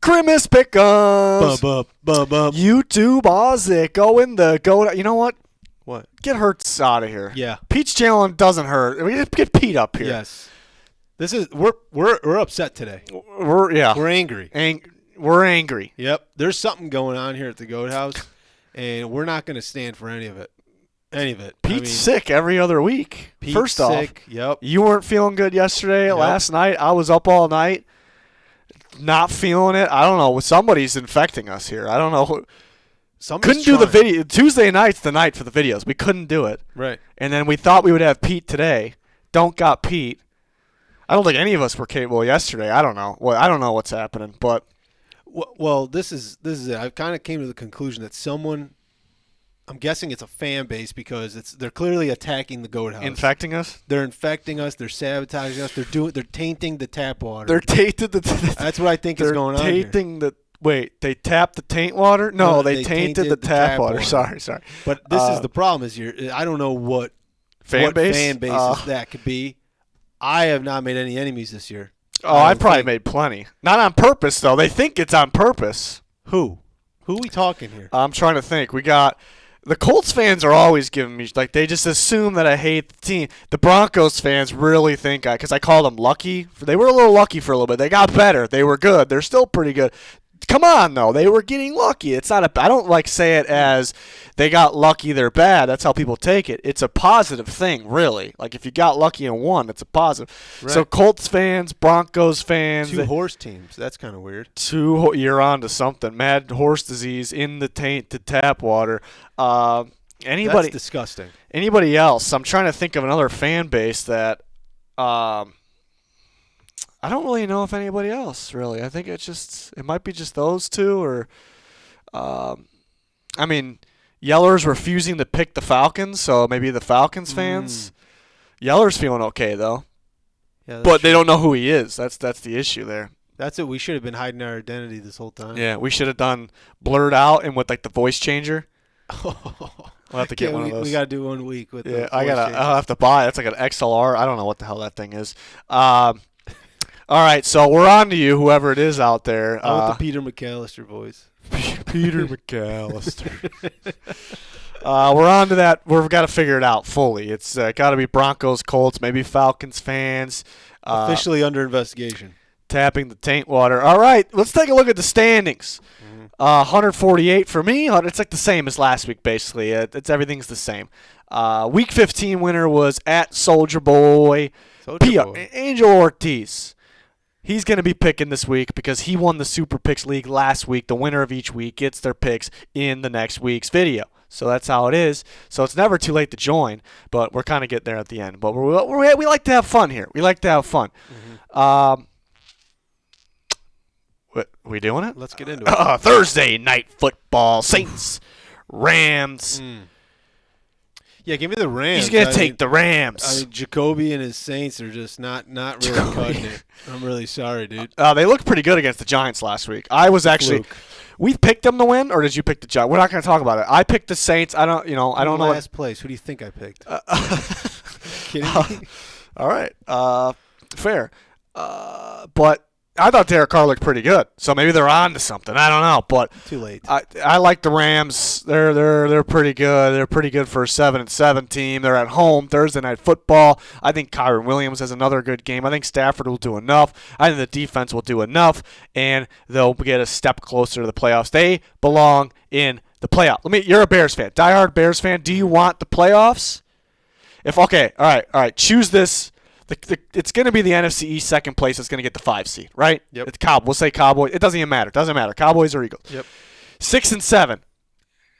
Grimace Pick'ems. YouTube Oz go. You know what? What? Get Hurts out of here. Yeah. Peach Jalen doesn't hurt. We just get Pete up here. Yes. We're upset today. We're angry. We're angry. Yep. There's something going on here at the Goat House, and we're not going to stand for any of it. Pete's sick every other week. Pete's First off, sick. Yep. You weren't feeling good yesterday. Yep. Last night, I was up all night, not feeling it. I don't know. Somebody's infecting us here. I don't know. Couldn't do the video. Tuesday night's the night for the videos. We couldn't do it. Right. And then we thought we would have Pete today. Don't got Pete. I don't think any of us were capable yesterday. I don't know. Well, I don't know what's happening, but. Well, this is it. I kind of came to the conclusion that someone. I'm guessing it's a fan base because they're clearly attacking the Goat House. Infecting us? They're infecting us. They're sabotaging us. They're tainting the tap water. They're tainted That's what I think is going on here. Wait, they tapped the taint water? No, they tainted the tap water. Sorry. But this is the problem is I don't know what fan bases that could be. I have not made any enemies this year. Oh, I probably made plenty. Not on purpose, though. They think it's on purpose. Who are we talking here? I'm trying to think. We got the Colts fans are always giving me they just assume that I hate the team. The Broncos fans really think because I called them lucky. They were a little lucky for a little bit. They got better. They were good. They're still pretty good. Come on, though. They were getting lucky. It's not I don't say it as they got lucky, they're bad. That's how people take it. It's a positive thing, really. If you got lucky and won, it's a positive. Right. So Colts fans, Broncos fans. Two horse teams. That's kind of weird. You're on to something. Mad horse disease in the tainted tap water. That's disgusting. Anybody else? I'm trying to think of another fan base that I don't really know if anybody else, really. I think it might be just those two or Yeller's refusing to pick the Falcons, so maybe the Falcons fans. Yeller's feeling okay, though. Yeah, but they don't know who he is. That's the issue there. That's it. We should have been hiding our identity this whole time. Yeah, we should have done blurred out and with the voice changer. We'll have to get one of those. We got to do 1 week with the I'll have to buy it. It's like an XLR. I don't know what the hell that thing is. All right, so we're on to you, whoever it is out there. I want the Peter McAllister voice. Peter McAllister. We're on to that. We've got to figure it out fully. It's got to be Broncos, Colts, maybe Falcons fans. Officially under investigation. Tapping the taint water. All right, let's take a look at the standings. 148 for me. It's the same as last week, basically. Everything's the same. Week 15 winner was at Soldier Boy. Angel Ortiz. He's going to be picking this week because he won the Super Picks League last week. The winner of each week gets their picks in the next week's video. So that's how it is. So it's never too late to join, but we're kind of getting there at the end. But we like to have fun here. We like to have fun. What, we doing it? Let's get into it. Thursday night football. Saints, Rams. Yeah, give me the Rams. He's going to take the Rams. Jacoby and his Saints are just not really cutting it. I'm really sorry, dude. They looked pretty good against the Giants last week. I was actually – we picked them to win, or did you pick the Giants? We're not going to talk about it. I picked the Saints. I don't know. Last place. Who do you think I picked? Kidding me? All right. Fair. But – I thought Derek Carr looked pretty good, so maybe they're on to something. I don't know, but too late. I like the Rams. They're pretty good. They're pretty good for a 7-7 team. They're at home Thursday night football. I think Kyron Williams has another good game. I think Stafford will do enough. I think the defense will do enough, and they'll get a step closer to the playoffs. They belong in the playoff. You're a Bears fan, diehard Bears fan. Do you want the playoffs? All right. Choose this. It's going to be the NFC East second place that's going to get the 5 seed, right? Yep. It's Cowboys. We'll say Cowboys. It doesn't even matter. Cowboys or Eagles. Yep. 6 and 7.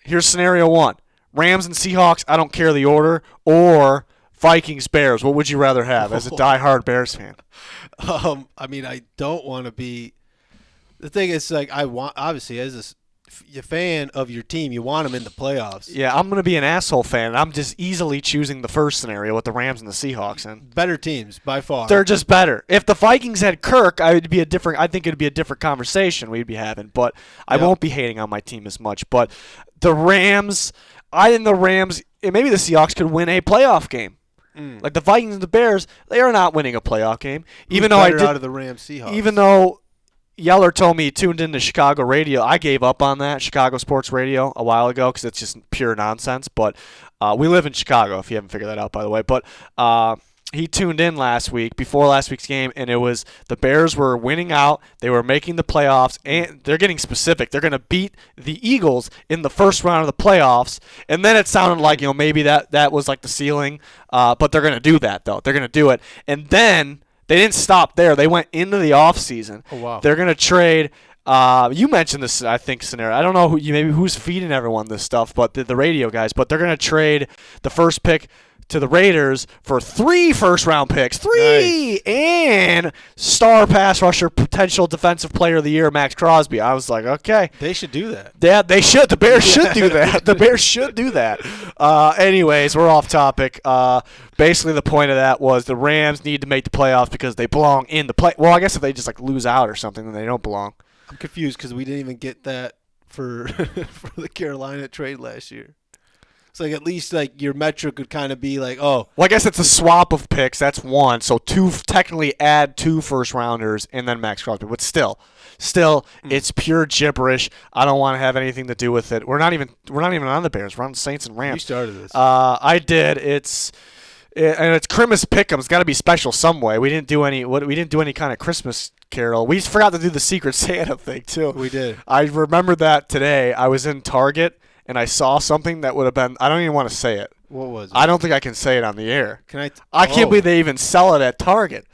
Here's scenario 1. Rams and Seahawks, I don't care the order, or Vikings, Bears. What would you rather have as a diehard Bears fan? I don't want to be – the thing is, I want – obviously, as a fan of your team, you want them in the playoffs. Yeah, I'm going to be an asshole fan. I'm just easily choosing the first scenario with the Rams and the Seahawks. And better teams, by far. They're just better. If the Vikings had Kirk, I think it'd be a different conversation we'd be having. But I won't be hating on my team as much. But the Rams, and maybe the Seahawks could win a playoff game. Like the Vikings and the Bears, they are not winning a playoff game. Out of the Rams Seahawks? Even though Yeller told me he tuned into Chicago radio. I gave up on that, Chicago sports radio, a while ago because it's just pure nonsense. But we live in Chicago, if you haven't figured that out, by the way. But he tuned in before last week's game, and it was the Bears were winning out. They were making the playoffs, and they're getting specific. They're going to beat the Eagles in the first round of the playoffs. And then it sounded like, maybe that was like the ceiling. But they're going to do that, though. They're going to do it. And then they didn't stop there. They went into the offseason. Oh, wow. They're going to trade. You mentioned this, I think, scenario. I don't know who's feeding everyone this stuff, but the radio guys. But they're going to trade the first pick to the Raiders for 3 first-round picks. Nice. And star pass rusher, potential defensive player of the year, Max Crosby. I was like, okay. They should do that. Yeah, they should. The Bears should do that. The Bears should do that. Anyways, we're off topic. Basically, the point of that was the Rams need to make the playoffs because they belong in the play. Well, I guess if they just lose out or something, then they don't belong. I'm confused because we didn't even get that for the Carolina trade last year. It's at least your metric would kind of be well, I guess it's a swap of picks. That's one. So technically add 2 first rounders and then Max Crosby. But still, it's pure gibberish. I don't want to have anything to do with it. We're not even on the Bears. We're on the Saints and Rams. You started this. I did. It's Christmas pick'em. It's got to be special some way. We didn't do any kind of Christmas carol. We forgot to do the Secret Santa thing too. We did. I remember that today. I was in Target. And I saw something that would have been – I don't even want to say it. What was it? I don't think I can say it on the air. Can I? I can't believe they even sell it at Target.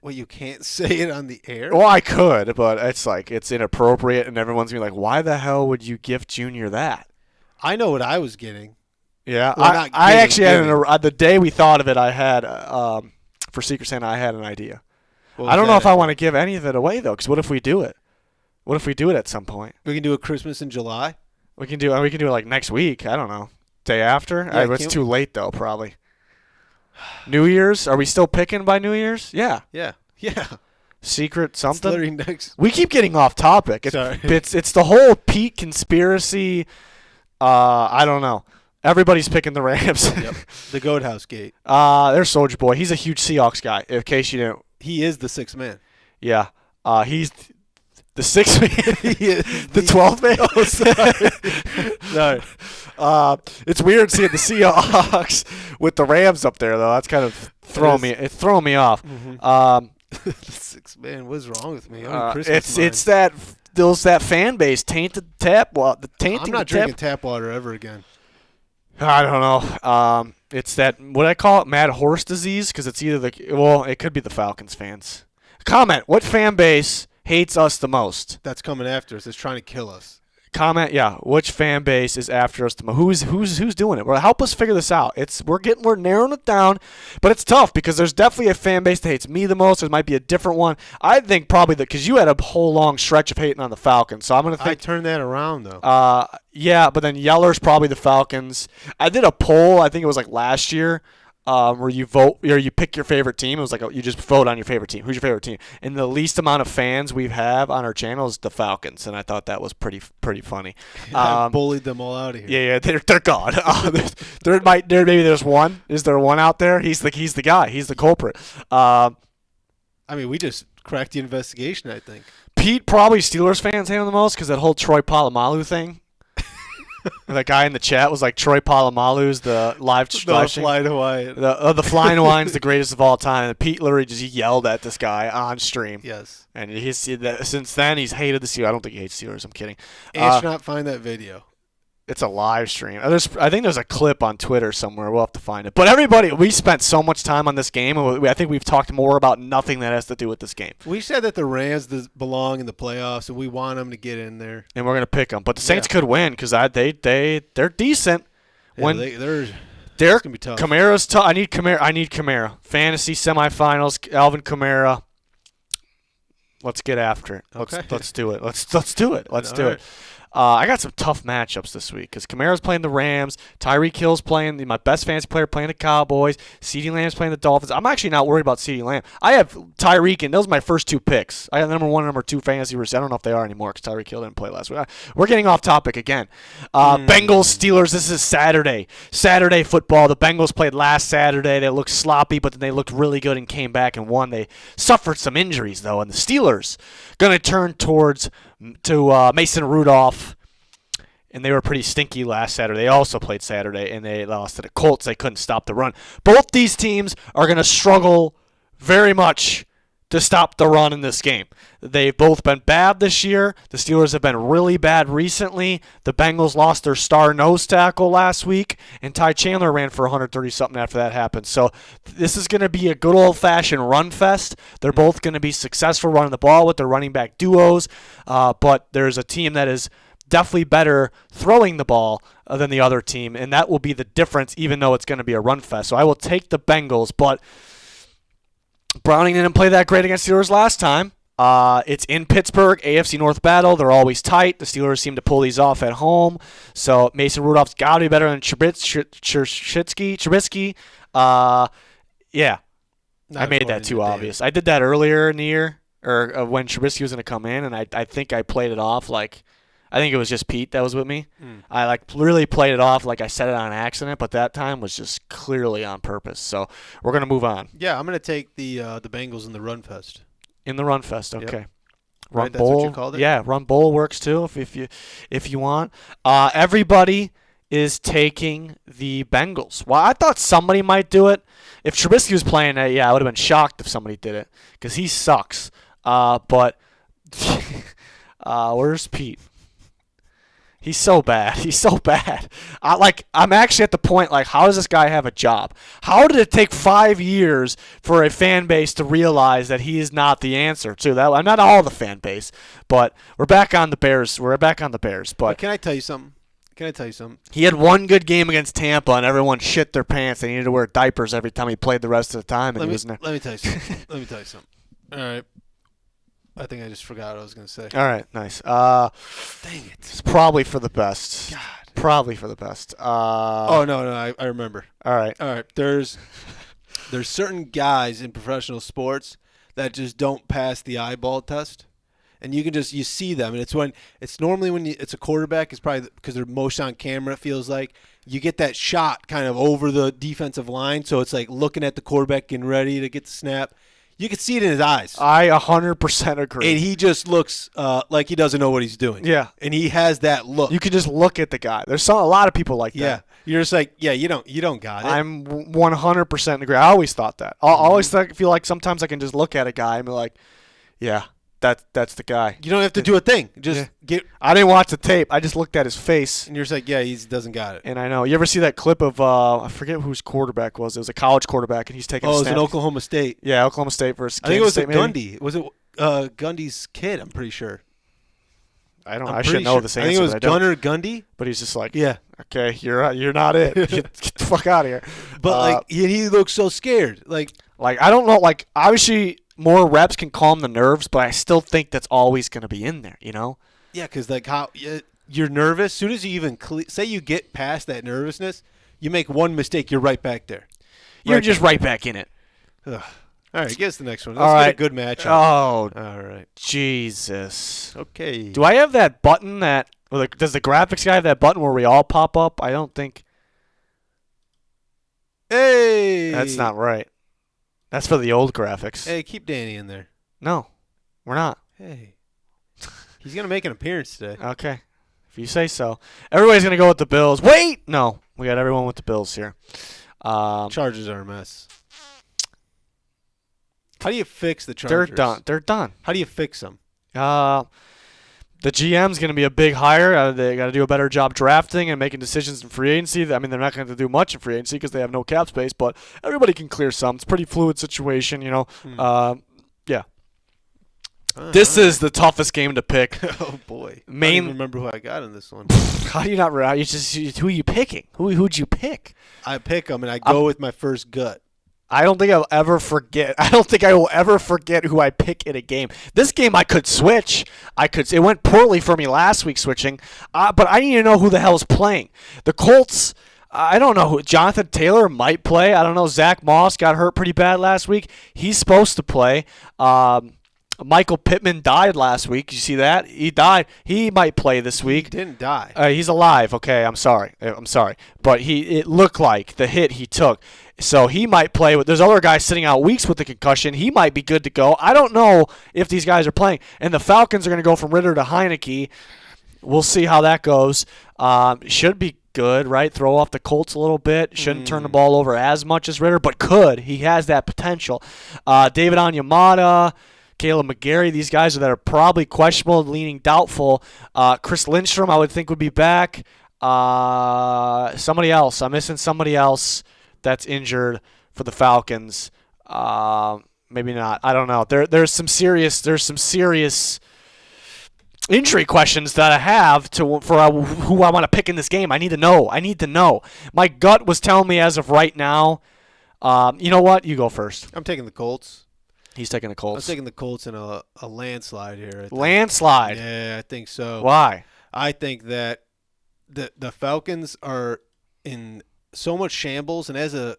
Well, you can't say it on the air? Well, I could, but it's inappropriate, and everyone's going to be like, why the hell would you gift Junior that? I know what I was getting. Yeah. Well, I actually had the day we thought of it, I had for Secret Santa, I had an idea. I don't know if I want to give any of it away, though, because what if we do it? What if we do it at some point? We can do a Christmas in July? We can do it next week. I don't know. Day after? Yeah, it's too late, though, probably. New Year's? Are we still picking by New Year's? Yeah. Yeah. Secret something? Next. We keep getting off topic. It's the whole Pete conspiracy. I don't know. Everybody's picking the Rams. Yep. The Goat House Gate. There's Soldier Boy. He's a huge Seahawks guy, in case you didn't. He is the 6th man. Yeah. He's the 6th man. The 12th man. Oh, sorry. It's weird seeing the Seahawks with the Rams up there, though. That's kind of throwing me off. Mm-hmm. The 6th man. What's wrong with me? It's that fan base tainted tap water. I'm not drinking tap water ever again. I don't know. It's that, what I call it, mad horse disease, because it's either it could be the Falcons fans. Comment, what fan base hates us the most? That's coming after us. It's trying to kill us. Comment, yeah. Which fan base is after us the most? Who's doing it? Well, help us figure this out. We're narrowing it down, but it's tough because there's definitely a fan base that hates me the most. There might be a different one. I think probably because you had a whole long stretch of hating on the Falcons, so I'm gonna think. I turned that around though. Yeah, but then Yeller's probably the Falcons. I did a poll. I think it was last year. Where you vote or you pick your favorite team. It was you just vote on your favorite team. Who's your favorite team? And the least amount of fans we have on our channel is the Falcons, and I thought that was pretty funny. I bullied them all out of here. Yeah, they're gone. Maybe there's one. Is there one out there? He's the guy. He's the culprit. I mean, we just cracked the investigation, I think. Pete, probably Steelers fans hate him the most because that whole Troy Polamalu thing. That guy in the chat was like, Troy Polamalu's the live flashing. The Flying Hawaiian. The Flying Hawaiian's the greatest of all time. And Pete literally just yelled at this guy on stream. Yes. And since then, he's hated the Steelers. I don't think he hates Steelers. I'm kidding. And should not find that video. It's a live stream. I think there's a clip on Twitter somewhere. We'll have to find it. But everybody, we spent so much time on this game, and I think we've talked more about nothing that has to do with this game. We said that the Rams belong in the playoffs, and we want them to get in there. And we're going to pick them. But the Saints could win because they're decent. Yeah, they're going to be tough. Kamara's tough. I need Kamara. Fantasy semifinals, Alvin Kamara. Let's get after it. Okay. Let's do it. Let's do it. Let's do it. I got some tough matchups this week because Kamara's playing the Rams, Tyreek Hill's playing my best fantasy player playing the Cowboys, CeeDee Lamb's playing the Dolphins. I'm actually not worried about CeeDee Lamb. I have Tyreek, and those are my first 2 picks. I have number 1 and number 2 fantasy receivers. I don't know if they are anymore because Tyreek Hill didn't play last week. We're getting off topic again. Bengals, Steelers, this is Saturday. Saturday football. The Bengals played last Saturday. They looked sloppy, but then they looked really good and came back and won. They suffered some injuries, though, and the Steelers going to turn to Mason Rudolph, and they were pretty stinky last Saturday. They also played Saturday, and they lost to the Colts. They couldn't stop the run. Both these teams are going to struggle very much to stop the run in this game. They've both been bad this year. The Steelers have been really bad recently. The Bengals lost their star nose tackle last week, and Ty Chandler ran for 130-something after that happened. So this is going to be a good old-fashioned run fest. They're both going to be successful running the ball with their running back duos, but there's a team that is definitely better throwing the ball than the other team, and that will be the difference even though it's going to be a run fest. So I will take the Bengals, but Browning didn't play that great against the Steelers last time. It's in Pittsburgh, AFC North battle. They're always tight. The Steelers seem to pull these off at home. So Mason Rudolph's got to be better than Trubisky. Yeah, I made that too obvious. I did that earlier in the year, or when Trubisky was going to come in, and I think I played it off like I think it was just Pete that was with me. I really played it off like I said it on accident, but that time was just clearly on purpose. So we're going to move on. Yeah, I'm going to take the Bengals in the run fest. In the run fest, okay. Yep. Run right, bowl, that's what you called it? Yeah, run bowl works too if you want. Everybody is taking the Bengals. Well, I thought somebody might do it. If Trubisky was playing it, I would have been shocked if somebody did it because he sucks. But where's Pete? He's so bad. He's so bad. I'm actually at the point, how does this guy have a job? How did it take 5 years for a fan base to realize that he is not the answer to that? I'm not all the fan base, but we're back on the Bears. But can I tell you something? He had one good game against Tampa, and everyone shit their pants. They needed to wear diapers every time he played the rest of the time. And let me tell you something. All right. I think I just forgot what I was going to say. All right, nice. Dang it. It's probably for the best. God. Probably for the best. Oh, no, I remember. All right. There's certain guys in professional sports that just don't pass the eyeball test. And you see them. And it's normally when it's a quarterback, it's probably because they're motion on camera, it feels like. You get that shot kind of over the defensive line. So it's like looking at the quarterback getting ready to get the snap. You can see it in his eyes. I 100% agree. And he just looks like he doesn't know what he's doing. Yeah. And he has that look. You can just look at the guy. There's a lot of people like that. Yeah. You're just like, you don't got it. I'm 100% agree. I always thought that. I always feel like sometimes I can just look at a guy and be like, yeah, that's the guy. You don't have to do a thing. Just get. I didn't watch the tape. I just looked at his face. And you're just like, yeah, he doesn't got it. And I know. You ever see that clip of I forget whose quarterback was. It was a college quarterback, and he's taking. Oh, it was in Oklahoma State. Yeah, Oklahoma State versus. I think it was State, Gundy. Was it Gundy's kid? I'm pretty sure. I should know this answer. I think it was Gunnar Gundy. But he's just like, yeah, okay, you're not it. Get the fuck out of here. But he looks so scared. Like I don't know. Obviously, more reps can calm the nerves, but I still think that's always going to be in there. You know? Yeah, because how you're nervous. As soon as you even say you get past that nervousness, you make one mistake, you're right back there. You're just right back in it. Ugh. All right, get us the next one. Let's get a good matchup. Oh, all right. Jesus. Okay. Do I have that button does the graphics guy have that button where we all pop up? I don't think. Hey. That's not right. That's for the old graphics. Hey, keep Danny in there. No, we're not. Hey. He's going to make an appearance today. Okay. If you say so. Everybody's going to go with the Bills. Wait! No, we got everyone with the Bills here. Chargers are a mess. How do you fix the Chargers? They're done. How do you fix them? The GM's going to be a big hire. They got to do a better job drafting and making decisions in free agency. I mean, they're not going to do much in free agency because they have no cap space, but everybody can clear some. It's a pretty fluid situation, you know. Yeah. This is the toughest game to pick. Oh, boy. I don't even remember who I got in this one. How do you not – who are you picking? Who'd you pick? I pick them, and I go with my first gut. I don't think I'll ever forget. I don't think I will ever forget who I pick in a game. This game I could switch. It went poorly for me last week switching, but I need to know who the hell is playing. The Colts. I don't know who. Jonathan Taylor might play. I don't know. Zach Moss got hurt pretty bad last week. He's supposed to play. Michael Pittman died last week. You see that? He died. He might play this week. He didn't die. He's alive. Okay, I'm sorry. But it looked like the hit he took. So he might play. There's other guys sitting out weeks with the concussion. He might be good to go. I don't know if these guys are playing. And the Falcons are going to go from Ritter to Heineke. We'll see how that goes. Should be good, right? Throw off the Colts a little bit. Shouldn't turn the ball over as much as Ritter, but could. He has that potential. David Onyemata, Caleb McGarry, these guys that are probably questionable, leaning doubtful. Chris Lindstrom, I would think, would be back. Somebody else. I'm missing somebody else that's injured for the Falcons. Maybe not. I don't know. There's some serious injury questions that I have for who I want to pick in this game. I need to know. My gut was telling me as of right now. You know what? You go first. I'm taking the Colts. He's taking the Colts. I'm taking the Colts in a landslide here. Landslide? Yeah, I think so. Why? I think that the Falcons are in so much shambles, and as a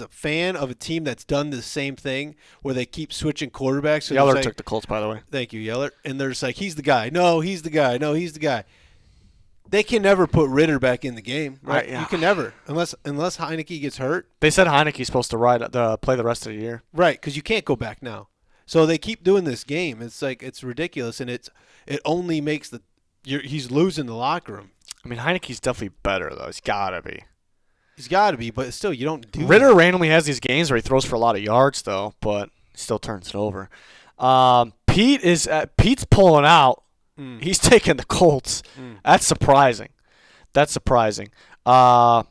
fan of a team that's done the same thing where they keep switching quarterbacks. So Yeller took the Colts, by the way. Thank you, Yeller. And they're just like, he's the guy. No, he's the guy. No, he's the guy. They can never put Ritter back in the game, right? Yeah. You can never, unless Heineke gets hurt. They said Heineke's supposed to play the rest of the year. Right, because you can't go back now. So they keep doing this game. It's like it's ridiculous, and it only makes he's losing the locker room. I mean, Heineke's definitely better though. He's gotta be. He's got to be, but still, you don't do Ritter that. randomly has these games where he throws for a lot of yards though, but still turns it over. Pete's pulling out. He's taking the Colts. That's surprising. Mr.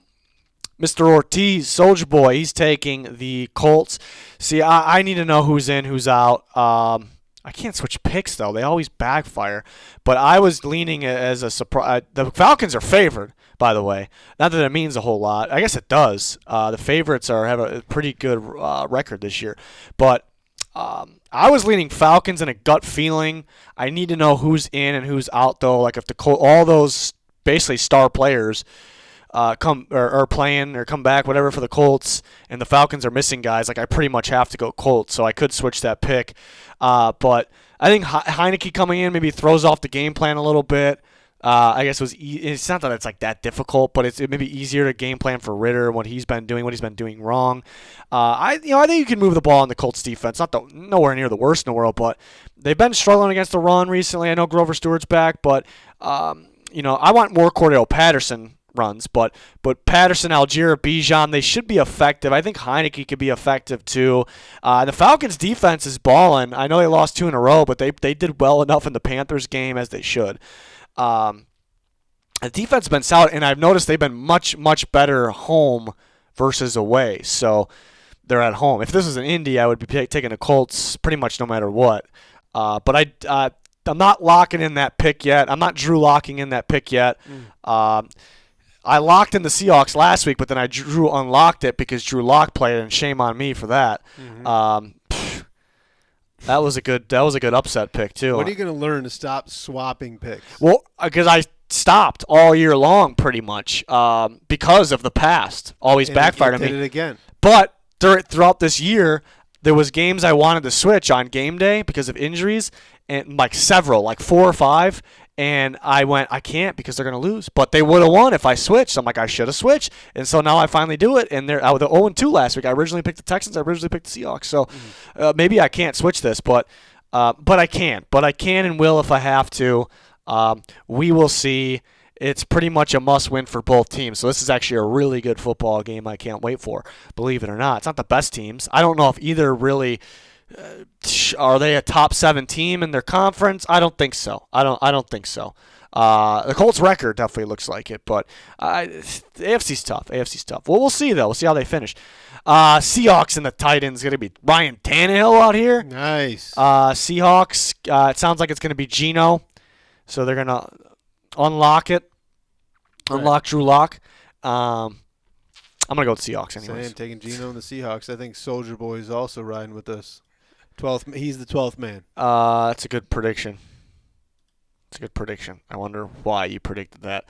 Ortiz, Soldier Boy, he's taking the Colts. See, I need to know who's in, who's out. I can't switch picks, though. They always backfire. But I was leaning as a surprise. The Falcons are favored, by the way. Not that it means a whole lot. I guess it does. The favorites have a pretty good record this year. But I was leaning Falcons in a gut feeling. I need to know who's in and who's out, though. Like if all those basically star players come or playing or come back, whatever, for the Colts, and the Falcons are missing guys, like I pretty much have to go Colts, so I could switch that pick. But I think Heineke coming in maybe throws off the game plan a little bit. I guess it's not that it's like that difficult, but it may be easier to game plan for Ritter, what he's been doing wrong. I think you can move the ball on the Colts defense. Nowhere near the worst in the world, but they've been struggling against the run recently. I know Grover Stewart's back, but I want more Cordell Patterson runs, but Patterson, Algier, Bijan, they should be effective. I think Heineke could be effective too. The Falcons' defense is balling. I know they lost 2 in a row, but they did well enough in the Panthers game, as they should. The defense has been solid, and I've noticed they've been much, much better home versus away. So they're at home. If this was in Indy, I would be taking the Colts pretty much no matter what. But I'm not locking in that pick yet. I'm not Drew locking in that pick yet. I locked in the Seahawks last week, but then Drew unlocked it because Drew Lock played, and shame on me for that. That was a good upset pick too. When are you going to learn to stop swapping picks? Well, because I stopped all year long pretty much because of the past. Always backfired on me. Did it again. But throughout this year, there was games I wanted to switch on game day because of injuries, and like 4 or 5. And I went, I can't because they're going to lose. But they would have won if I switched. So I'm like, I should have switched. And so now I finally do it. And I was 0-2 last week. I originally picked the Texans. I originally picked the Seahawks. So maybe I can't switch this. But I can. But I can and will if I have to. We will see. It's pretty much a must-win for both teams. So this is actually a really good football game I can't wait for, believe it or not. It's not the best teams. I don't know if either really are they a top 7 team in their conference? I don't think so. I don't think so. The Colts' record definitely looks like it, but the AFC's tough. Well, we'll see, though. We'll see how they finish. Seahawks and the Titans. Going to be Ryan Tannehill out here. Nice. Seahawks, it sounds like it's going to be Geno. So they're going to unlock it. Unlock Drew Lock. I'm going to go with Seahawks anyways. Same, taking Geno and the Seahawks. I think Soldier Boy is also riding with us. 12th. He's the 12th man. That's a good prediction. I wonder why you predicted that.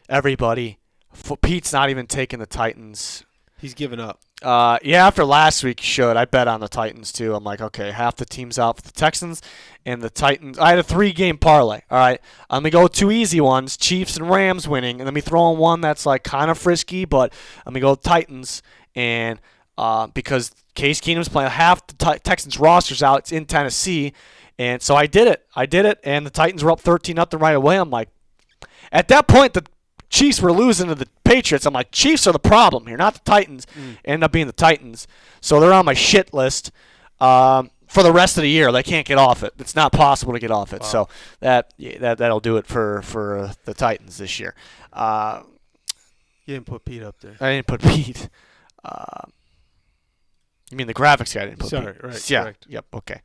Everybody, Pete's not even taking the Titans. He's given up. Yeah, after last week, you should. I bet on the Titans, too. I'm like, okay, half the team's out for the Texans and the Titans. I had a 3-game parlay. All right, I'm going to go with 2 easy ones, Chiefs and Rams winning. And let me throw in one that's like kind of frisky, but I'm going to go with Titans. And because Case Keenum's playing, half the Texans roster's out. It's in Tennessee. And so I did it. And the Titans were up 13-0 right away. I'm like, at that point, the Chiefs were losing to the Patriots. I'm like, Chiefs are the problem here, not the Titans. End up being the Titans. So they're on my shit list for the rest of the year. They can't get off it. It's not possible to get off it. Wow. So that'll do it for the Titans this year. You didn't put Pete up there. I didn't put Pete. You mean the graphics guy didn't put Pete? Sorry, right. Yeah. Correct. Yep. Okay.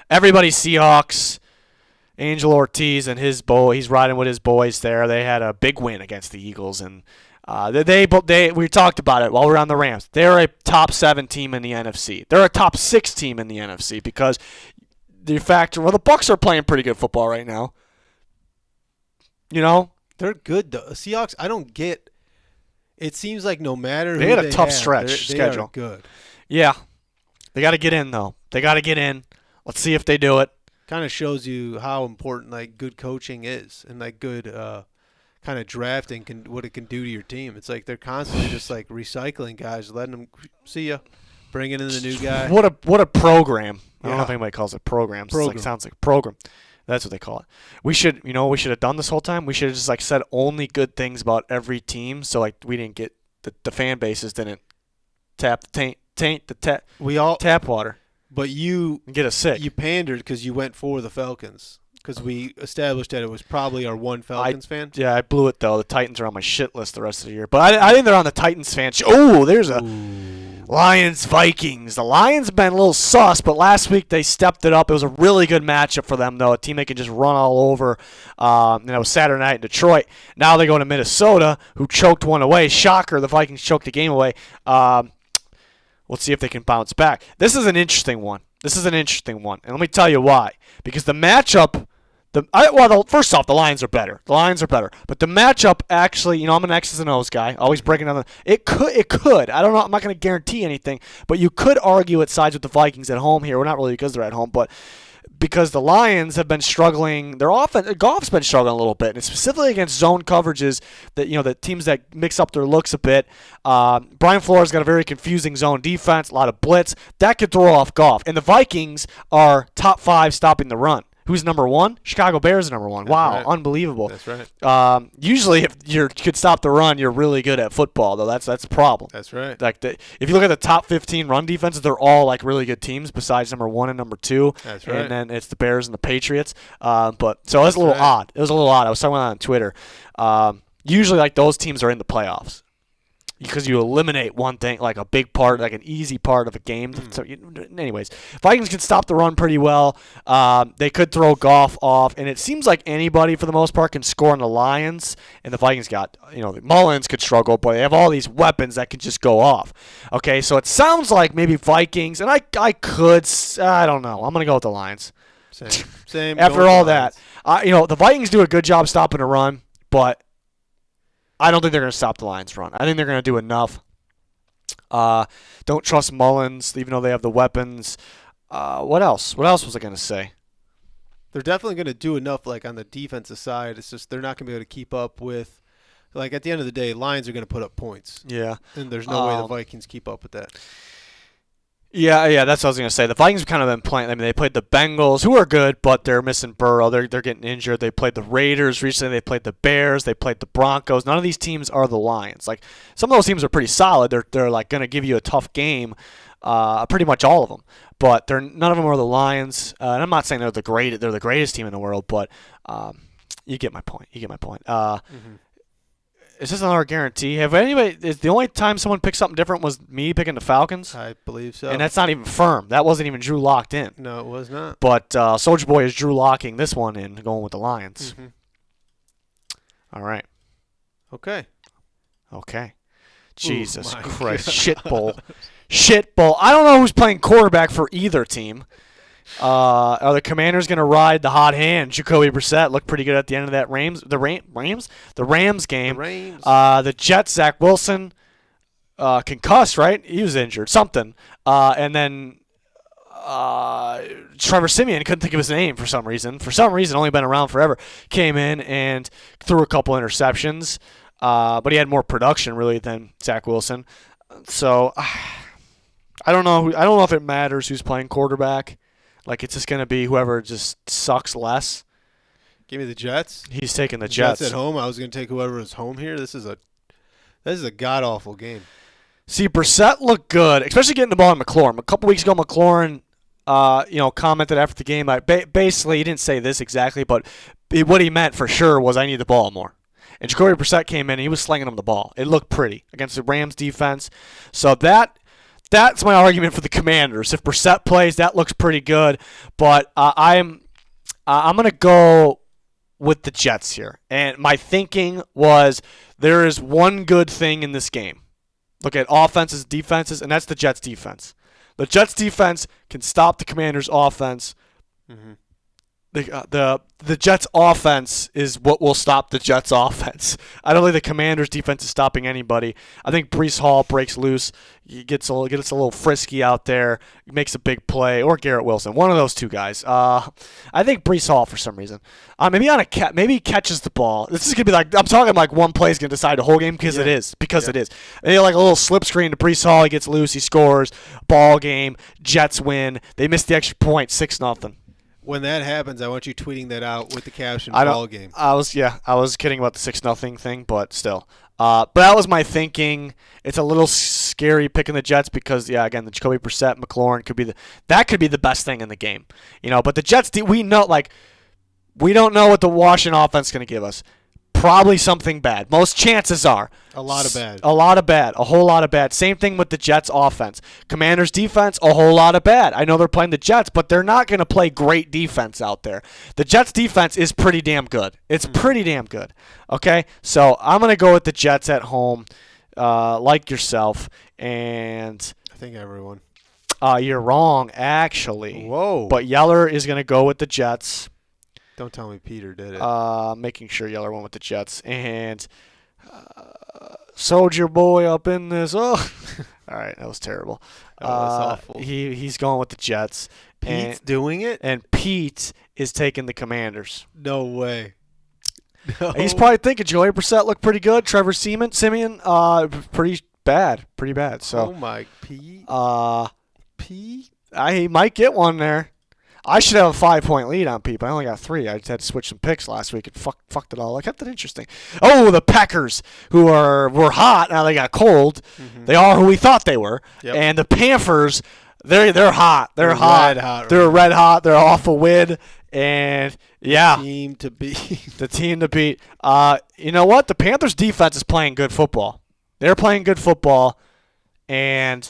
Everybody Seahawks. Angel Ortiz and his boy, he's riding with his boys there. They had a big win against the Eagles, and we talked about it while we were on the Rams. They're a top 7 team in the NFC. They're a top 6 team in the NFC because the Bucs are playing pretty good football right now. You know, they're good though. The Seahawks, I don't get. It seems like no matter they who had a tough stretch schedule. They are good. Yeah, they got to get in though. They got to get in. Let's see if they do it. Kind of shows you how important like good coaching is and like good kind of drafting what it can do to your team. It's like they're constantly just like recycling guys, letting them see ya, bringing in the new guy. What a program! I don't know if anybody calls it programs. Program. It sounds like program. That's what they call it. We should have done this whole time. We should have just like said only good things about every team, so like we didn't get the fan bases didn't tap the taint the tap water. But you get us sick. You pandered because you went for the Falcons because we established that it was probably our one Falcons fan. Yeah, I blew it though. The Titans are on my shit list the rest of the year, but I think they're on the Titans fan. Oh, there's a Lions Vikings. The Lions have been a little sus, but last week they stepped it up. It was a really good matchup for them though. A team they can just run all over. And it was Saturday night in Detroit. Now they go to Minnesota, who choked one away. Shocker, the Vikings choked the game away. Let's see if they can bounce back. This is an interesting one. And let me tell you why. Because the matchup, first off, the Lions are better. But the matchup actually, I'm an X's and O's guy. Always breaking down it could. I don't know. I'm not going to guarantee anything. But you could argue it sides with the Vikings at home here. Well, not really because they're at home, but because the Lions have been struggling. Their offense, Goff's been struggling a little bit, and specifically against zone coverages that the teams that mix up their looks a bit. Brian Flores got a very confusing zone defense, a lot of blitz that could throw off Goff. And the Vikings are top 5 stopping the run. Who's number 1? Chicago Bears are number 1. That's wow, right. Unbelievable. That's right. Usually, if you could stop the run, you're really good at football, though. That's a problem. That's right. Like if you look at the top 15 run defenses, they're all like really good teams besides number 1 and number 2. That's right. And then it's the Bears and the Patriots. So it was a little odd. I was talking about it on Twitter. Usually, like those teams are in the playoffs. Because you eliminate one thing, like a big part, like an easy part of a game. So, anyways, Vikings can stop the run pretty well. They could throw Goff off, and it seems like anybody, for the most part, can score on the Lions. And the Vikings got, Mullins could struggle, but they have all these weapons that can just go off. Okay, so it sounds like maybe Vikings, and I don't know. I'm going to go with the Lions. Same. After all that, the Vikings do a good job stopping the run, but I don't think they're going to stop the Lions' run. I think they're going to do enough. Don't trust Mullins, even though they have the weapons. What else? What else was I going to say? They're definitely going to do enough, like on the defensive side. It's just they're not going to be able to keep up with. Like at the end of the day, Lions are going to put up points. Yeah, and there's no way the Vikings keep up with that. Yeah, that's what I was going to say. The Vikings have kind of been playing. I mean, they played the Bengals, who are good, but they're missing Burrow. They're getting injured. They played the Raiders recently. They played the Bears. They played the Broncos. None of these teams are the Lions. Like, some of those teams are pretty solid. They're like going to give you a tough game, pretty much all of them. But none of them are the Lions. And I'm not saying they're the greatest team in the world, but you get my point. Is this another guarantee? Is the only time someone picked something different was me picking the Falcons? I believe so. And that's not even firm. That wasn't even Drew locked in. No, it was not. But Soldier Boy is Drew locking this one in, going with the Lions. Mm-hmm. All right. Okay. Jesus my Christ. God. Shit bowl. Shit bowl. I don't know who's playing quarterback for either team. Are the Commanders going to ride the hot hand? Jacoby Brissett looked pretty good at the end of that Rams game. The Jets, Zach Wilson, concussed, right? He was injured, something. And then Trevor Siemian, couldn't think of his name for some reason. For some reason, only been around forever. Came in and threw a couple interceptions, but he had more production really than Zach Wilson. So I don't know. I don't know if it matters who's playing quarterback. Like, it's just going to be whoever just sucks less. Give me the Jets. He's taking the Jets Jets at home. I was going to take whoever is home here. This is a god awful game. See, Brissett looked good, especially getting the ball in McLaurin. A couple weeks ago, McLaurin, commented after the game. Basically, he didn't say this exactly, but what he meant for sure was, I need the ball more. And Jacoby Brissett came in, and he was slinging him the ball. It looked pretty against the Rams defense. So that's my argument for the Commanders. If Brissett plays, that looks pretty good. But I'm going to go with the Jets here. And my thinking was, there is one good thing in this game. Look at offenses, defenses, and that's the Jets defense. The Jets defense can stop the Commanders offense. Mm-hmm. The Jets offense is what will stop the Jets offense. I don't think the Commanders defense is stopping anybody. I think Breece Hall breaks loose. He gets a little frisky out there, makes a big play, or Garrett Wilson, one of those two guys. I think Breece Hall for some reason. Maybe he catches the ball. This is gonna be like, I'm talking like one play is gonna decide the whole game because it is. It is. And like a little slip screen to Breece Hall. He gets loose. He scores. Ball game. Jets win. They missed the extra point. 6-0. When that happens, I want you tweeting that out with the caption "ball game." I was kidding about the 6-0 thing, but still. But that was my thinking. It's a little scary picking the Jets because, again, the Jacoby Brissett, McLaurin could be the best thing in the game, But the Jets, we don't know what the Washington offense is going to give us. Probably something bad. Most chances are. A lot of bad. A lot of bad. A whole lot of bad. Same thing with the Jets offense. Commanders defense, a whole lot of bad. I know they're playing the Jets, but they're not going to play great defense out there. The Jets defense is pretty damn good. It's pretty damn good. Okay? So I'm going to go with the Jets at home, like yourself. And I think everyone. You're wrong, actually. Whoa. But Yeller is going to go with the Jets. Don't tell me Peter did it. Making sure Yeller went with the Jets. And Soldier Boy up in this. Oh, all right, that was terrible. That was awful. He's going with the Jets. Pete's doing it? And Pete is taking the Commanders. No way. No. He's probably thinking Joey Brissett looked pretty good. Trevor Siemian, pretty bad. So, oh, my Pete. Pete? He might get one there. I should have a 5-point lead on people. I only got 3. I just had to switch some picks last week and fucked it all. I kept it interesting. Oh, the Packers, who were hot, now they got cold. Mm-hmm. They are who we thought they were. Yep. And the Panthers, they're hot. They're hot. Red hot. They're red hot. They're off a win. And, yeah. The team to beat. The team to beat. You know what? The Panthers' defense is playing good football. They're playing good football. And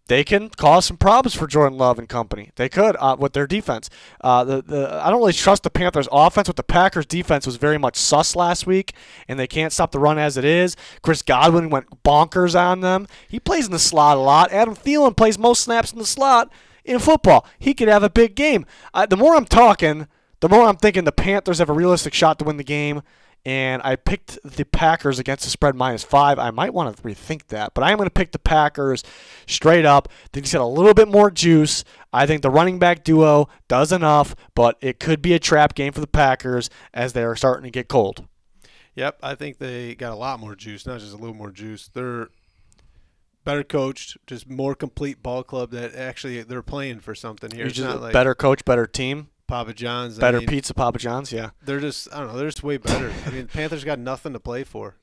they can cause some problems for Jordan Love and company. They could with their defense. I don't really trust the Panthers' offense, but the Packers' defense was very much sus last week, and they can't stop the run as it is. Chris Godwin went bonkers on them. He plays in the slot a lot. Adam Thielen plays most snaps in the slot in football. He could have a big game. The more I'm talking, the more I'm thinking the Panthers have a realistic shot to win the game. And I picked the Packers against the spread -5. I might want to rethink that, but I'm going to pick the Packers straight up. They just got a little bit more juice. I think the running back duo does enough, but it could be a trap game for the Packers as they are starting to get cold. Yep, I think they got a lot more juice, not just a little more juice. They're better coached, just more complete ball club that actually they're playing for something here. It's not like better coach, better team. Papa John's. Better pizza, Papa John's, yeah. They're just, I don't know, they're just way better. I mean, the Panthers got nothing to play for.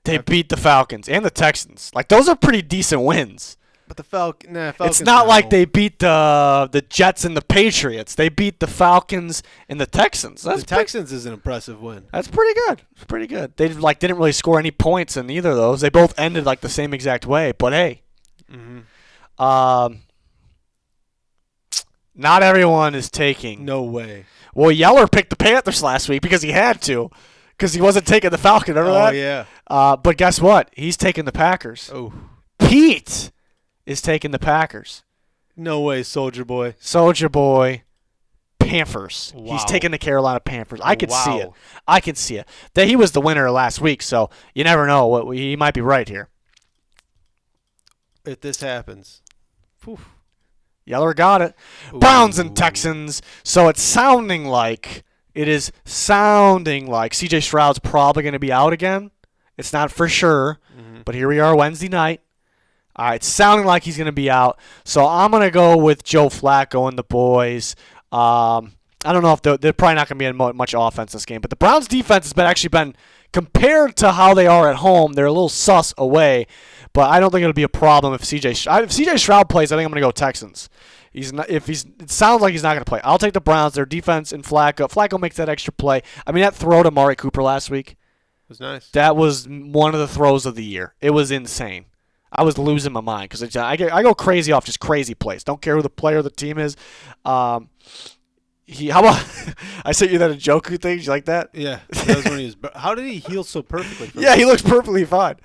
They beat the Falcons and the Texans. Like, those are pretty decent wins. But the Falcons. It's not like they beat the Jets and the Patriots. They beat the Falcons and the Texans. The Texans is an impressive win. That's pretty good. It's pretty good. They didn't really score any points in either of those. They both ended like the same exact way. But hey, not everyone is taking. No way. Well, Yeller picked the Panthers last week because he had to, because he wasn't taking the Falcon. Remember that? Oh, yeah. But guess what? He's taking the Packers. Oh, Pete is taking the Packers. no way, Soldier Boy. Soldier Boy, Panthers. Wow. He's taking the Carolina Panthers. I can see it. Wow. I can see it. He was the winner last week, so you never know. He might be right here. If this happens. Whew. Yeller got it. Ooh. Browns and Texans. So it's sounding like C.J. Stroud's probably going to be out again. It's not for sure, but here we are Wednesday night. All right, sounding like he's going to be out. So I'm going to go with Joe Flacco and the boys. I don't know if they're probably not going to be in much offense this game, but the Browns' defense has actually been, compared to how they are at home, they're a little sus away. But I don't think it'll be a problem if C.J. Stroud plays. I think I'm going to go Texans. It sounds like he's not going to play. I'll take the Browns. Their defense and Flacco. Flacco makes that extra play. I mean, that throw to Amari Cooper last week. It was nice. That was one of the throws of the year. It was insane. I was losing my mind because I go crazy off just crazy plays. Don't care who the player or the team is. How about I sent you that Njoku thing? Did you like that? Yeah, that was when he was. How did he heal so perfectly? Yeah, he looks perfectly fine.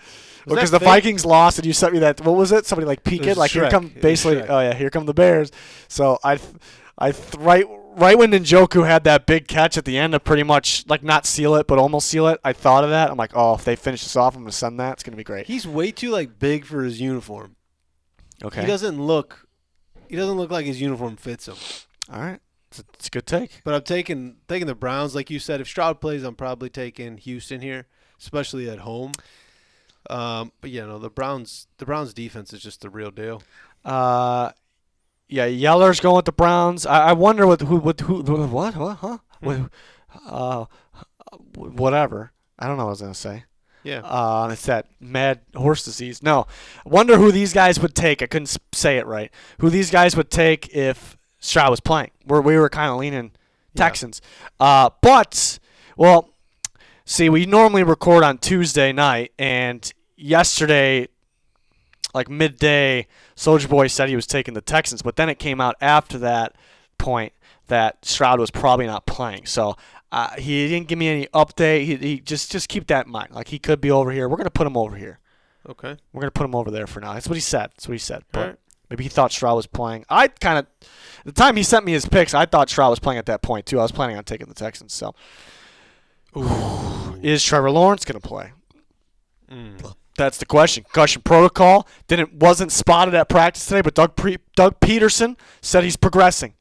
Because the fake? Vikings lost, and you sent me that. What was it? Somebody like peek it, like here come basically. Oh yeah, here come the Bears. So right when Njoku had that big catch at the end to pretty much like not seal it but almost seal it, I thought of that. I'm like, oh, if they finish this off, I'm gonna send that. It's gonna be great. He's way too big for his uniform. Okay. He doesn't look like his uniform fits him. All right, it's a good take. But I'm taking the Browns, like you said. If Stroud plays, I'm probably taking Houston here, especially at home. But the Browns defense is just the real deal. Yeah, Yeller's going with the Browns. I wonder what whatever. I don't know what I was gonna say. Yeah. It's that mad horse disease. No, I wonder who these guys would take. I couldn't say it right. Who these guys would take if Stroud was playing? We were kind of leaning Texans. But see, we normally record on Tuesday night, and yesterday, like midday, Soldier Boy said he was taking the Texans, but then it came out after that point that Stroud was probably not playing. So he didn't give me any update. He just keep that in mind. Like, he could be over here. We're going to put him over here. Okay. We're going to put him over there for now. That's what he said. But right. Maybe he thought Stroud was playing. The time he sent me his picks, I thought Stroud was playing at that point, too. I was planning on taking the Texans. So, is Trevor Lawrence going to play? That's the question. Concussion protocol wasn't spotted at practice today, but Doug Peterson said he's progressing.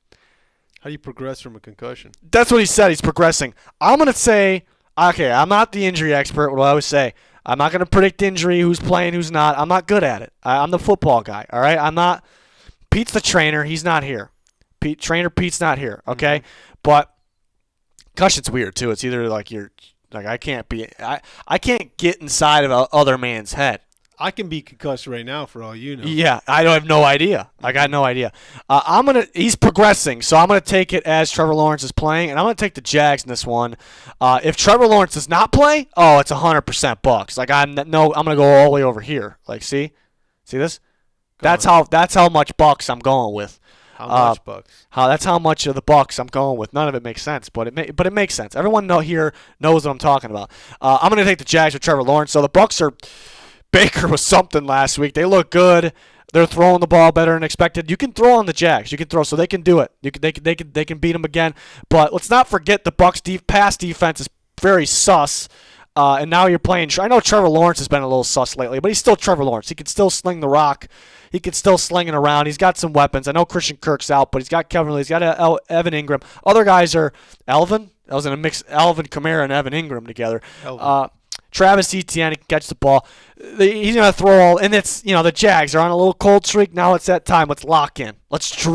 How do you progress from a concussion? That's what he said. He's progressing. I'm going to say, okay, I'm not the injury expert. What do I always say? I'm not going to predict injury, who's playing, who's not. I'm not good at it. I'm the football guy, all right? I'm not. Pete's the trainer. He's not here. Pete's not here, okay? Mm-hmm. But concussion's weird, too. It's either like I can't get inside of a other man's head. I can be concussed right now for all you know. Yeah, I have no idea. I got no idea. He's progressing, so I'm gonna take it as Trevor Lawrence is playing, and I'm gonna take the Jags in this one. If Trevor Lawrence does not play, it's 100% Bucks. Like I'm gonna go all the way over here. Like see this? That's how much Bucks I'm going with. How much Bucks? That's how much of the Bucks I'm going with. None of it makes sense, but it makes sense. Everyone here knows what I'm talking about. I'm gonna take the Jags with Trevor Lawrence. So the Bucks are. Baker was something last week. They look good. They're throwing the ball better than expected. You can throw on the Jags. You can throw, so they can do it. They can beat them again. But let's not forget the Bucks' pass defense is very sus. And now you're playing. I know Trevor Lawrence has been a little sus lately, but he's still Trevor Lawrence. He can still sling the rock. He can still sling it around. He's got some weapons. I know Christian Kirk's out, but he's got Kevin Lee. He's got Evan Ingram. Other guys are Alvin. I was in a mix. Alvin Kamara and Evan Ingram together. Travis Etienne can catch the ball. He's going to throw all, and it's, the Jags are on a little cold streak. Now it's that time. Let's lock in. Let's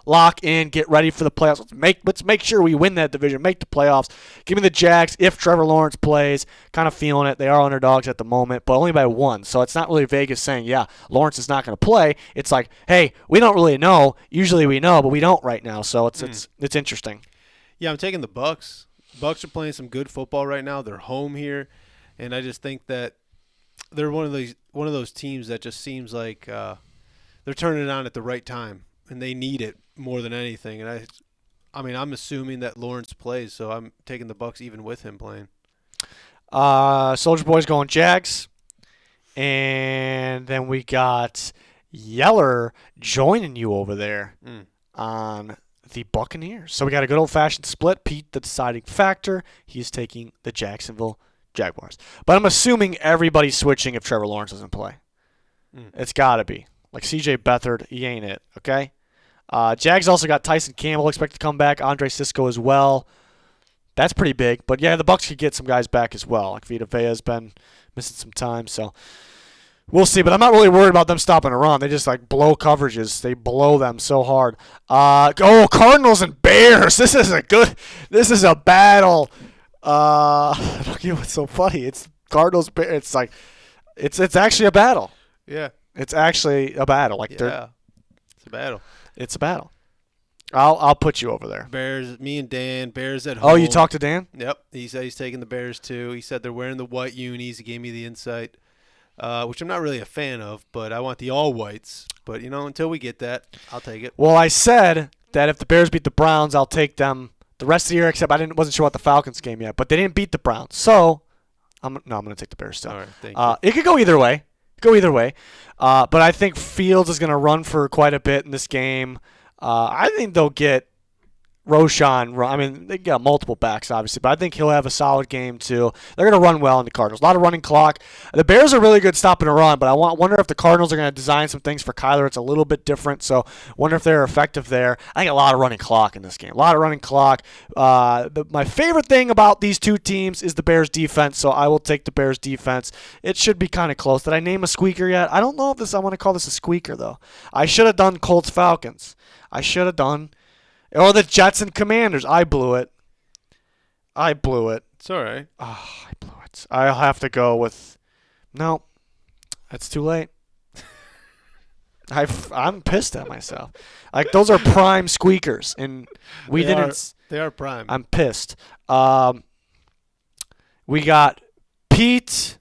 lock in, get ready for the playoffs. Let's make sure we win that division, make the playoffs. Give me the Jags if Trevor Lawrence plays. Kind of feeling it. They are underdogs at the moment, but only by 1. So it's not really Vegas saying, yeah, Lawrence is not going to play. It's like, hey, we don't really know. Usually we know, but we don't right now. So it's interesting. Yeah, I'm taking the Bucks. Bucks are playing some good football right now. They're home here. And I just think that they're one of those teams that just seems like they're turning it on at the right time, and they need it more than anything. And I'm assuming that Lawrence plays, so I'm taking the Bucks even with him playing. Soldier Boy's going Jags. And then we got Yeller joining you over there on the Buccaneers. So we got a good old-fashioned split. Pete, the deciding factor. He's taking the Jacksonville Jaguars. But I'm assuming everybody's switching if Trevor Lawrence doesn't play. It's got to be. Like C.J. Beathard, he ain't it, okay? Jags also got Tyson Campbell expected to come back. Andre Sisco as well. That's pretty big. But, yeah, the Bucs could get some guys back as well. Like Vita Vea's been missing some time, so we'll see. But I'm not really worried about them stopping a run. They just, like, blow coverages. They blow them so hard. Cardinals and Bears. This is a battle. I don't get what's so funny. It's Cardinals, Bears. It's like, it's actually a battle. Yeah. It's actually a battle. Like it's a battle. It's a battle. I'll put you over there. Bears, me and Dan, Bears at home. Oh, you talked to Dan? Yep. He said he's taking the Bears too. He said they're wearing the white unis. He gave me the insight, which I'm not really a fan of, but I want the all whites. But, until we get that, I'll take it. Well, I said that if the Bears beat the Browns, I'll take them the rest of the year, except I wasn't sure about the Falcons game yet. But they didn't beat the Browns. So, I'm going to take the Bears still. All right, thank you. It could go either way. But I think Fields is going to run for quite a bit in this game. I think they'll get Roshan. I mean, they got multiple backs, obviously, but I think he'll have a solid game, too. They're going to run well in the Cardinals. A lot of running clock. The Bears are really good stopping a run, but I wonder if the Cardinals are going to design some things for Kyler. It's a little bit different, so wonder if they're effective there. I think a lot of running clock in this game. A lot of running clock. My favorite thing about these two teams is the Bears' defense, so I will take the Bears' defense. It should be kind of close. Did I name a squeaker yet? I don't know if I want to call this a squeaker, though. I should have done Colts-Falcons. I should have done. Or the Jets and Commanders. I blew it. It's all right. Oh, I blew it. I'll have to go with. No, that's too late. I'm pissed at myself. Like, those are prime squeakers, and we didn't. They are prime. I'm pissed. We got Pete,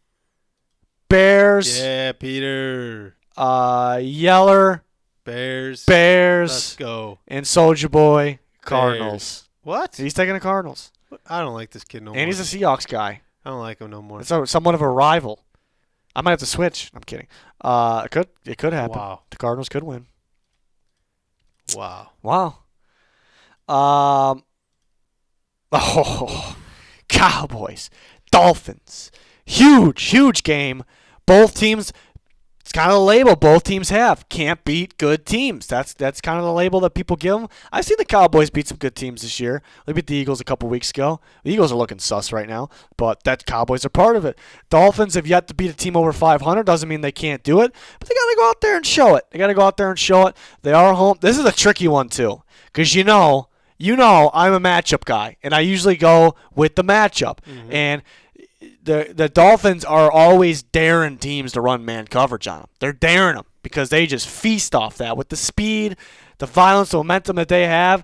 Bears. Yeah, Peter. Yeller. Bears. Let's go. And Soldier Boy, Cardinals. Bears. What? He's taking the Cardinals. I don't like this kid no more. And he's a Seahawks guy. I don't like him no more. It's somewhat of a rival. I might have to switch. I'm kidding. It could happen. Wow. The Cardinals could win. Wow. Cowboys, Dolphins. Huge game. Both teams. It's kind of the label both teams have. Can't beat good teams. That's kind of the label that people give them. I've seen the Cowboys beat some good teams this year. They beat the Eagles a couple weeks ago. The Eagles are looking sus right now, but that Cowboys are part of it. Dolphins have yet to beat a team over 500. Doesn't mean they can't do it, but they got to go out there and show it. They are home. This is a tricky one too, because you know I'm a matchup guy, and I usually go with the matchup. Mm-hmm. And the Dolphins are always daring teams to run man coverage on them. They're daring them because they just feast off that. With the speed, the violence, the momentum that they have,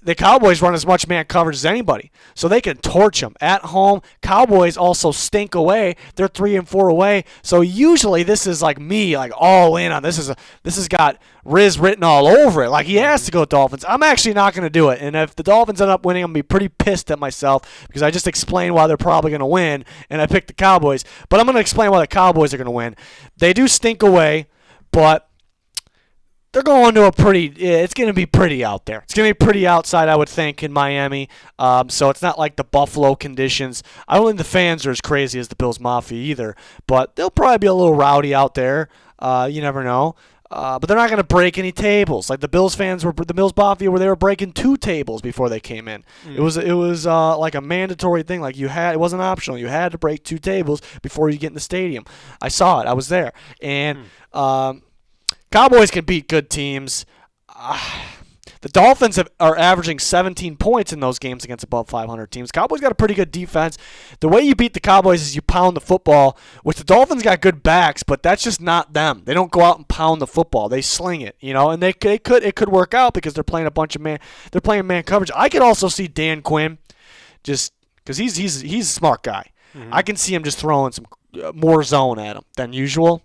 the Cowboys run as much man coverage as anybody, so they can torch them at home. Cowboys also stink away. They're 3-4 away, so usually this is like me, like all in on this. This has got Riz written all over it. Like, he has to go Dolphins. I'm actually not going to do it, and if the Dolphins end up winning, I'm going to be pretty pissed at myself because I just explained why they're probably going to win, and I picked the Cowboys. But I'm going to explain why the Cowboys are going to win. They do stink away, but they're going to it's going to be pretty out there. It's going to be pretty outside, I would think, in Miami. So it's not like the Buffalo conditions. I don't think the fans are as crazy as the Bills Mafia either, but they'll probably be a little rowdy out there. You never know. But they're not going to break any tables. Like the Bills fans the Bills Mafia, where they were breaking 2 tables before they came in. It was like a mandatory thing. Like it wasn't optional. You had to break 2 tables before you get in the stadium. I saw it. I was there. And Cowboys can beat good teams. The Dolphins are averaging 17 points in those games against above 500 teams. Cowboys got a pretty good defense. The way you beat the Cowboys is you pound the football, which the Dolphins got good backs, but that's just not them. They don't go out and pound the football. They sling it, and it could work out because they're playing they're playing man coverage. I could also see Dan Quinn, just because he's a smart guy. Mm-hmm. I can see him just throwing some more zone at him than usual,